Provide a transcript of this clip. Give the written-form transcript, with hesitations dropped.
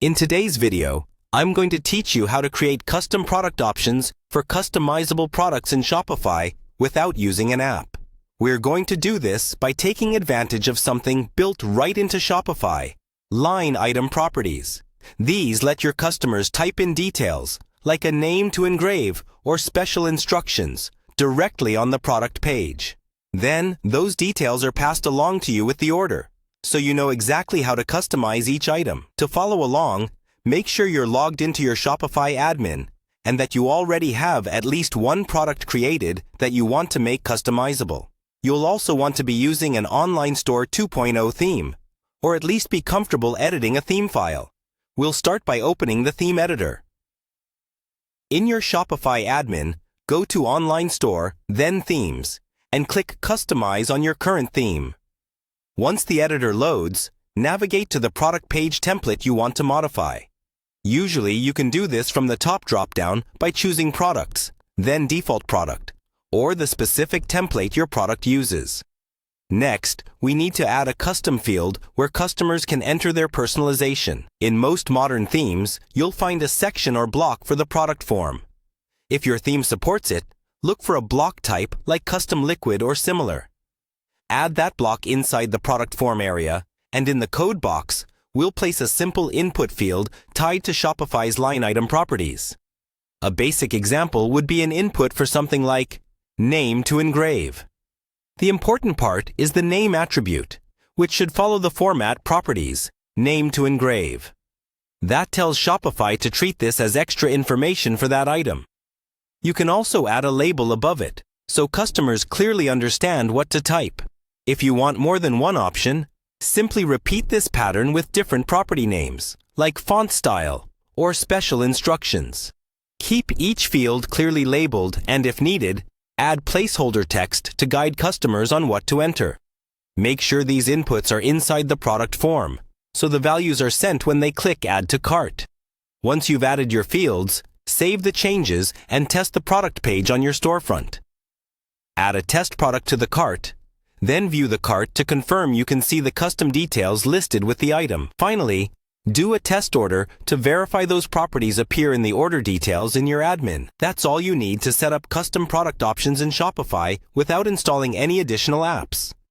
In today's video, I'm going to teach you how to create custom product options for customizable products in Shopify without using an app. We're going to do this by taking advantage of something built right into Shopify, line item properties. These let your customers type in details, like a name to engrave or special instructions, directly on the product page. Then, those details are passed along to you with the order, so you know exactly how to customize each item. To follow along, make sure you're logged into your Shopify admin and that you already have at least one product created that you want to make customizable. You'll also want to be using an Online Store 2.0 theme, or at least be comfortable editing a theme file. We'll start by opening the theme editor. In your Shopify admin, go to Online Store, then Themes, and click Customize on your current theme. Once the editor loads, navigate to the product page template you want to modify. Usually, you can do this from the top drop-down by choosing Products, then Default Product, or the specific template your product uses. Next, we need to add a custom field where customers can enter their personalization. In most modern themes, you'll find a section or block for the product form. If your theme supports it, look for a block type like Custom Liquid or similar. Add that block inside the product form area, and in the code box, we'll place a simple input field tied to Shopify's line item properties. A basic example would be an input for something like name to engrave. The important part is the name attribute, which should follow the format properties, name to engrave. That tells Shopify to treat this as extra information for that item. You can also add a label above it, so customers clearly understand what to type. If you want more than one option, simply repeat this pattern with different property names, like font style or special instructions. Keep each field clearly labeled and, if needed, add placeholder text to guide customers on what to enter. Make sure these inputs are inside the product form, so the values are sent when they click Add to Cart. Once you've added your fields, save the changes and test the product page on your storefront. Add a test product to the cart, then view the cart to confirm you can see the custom details listed with the item. Finally, do a test order to verify those properties appear in the order details in your admin. That's all you need to set up custom product options in Shopify without installing any additional apps.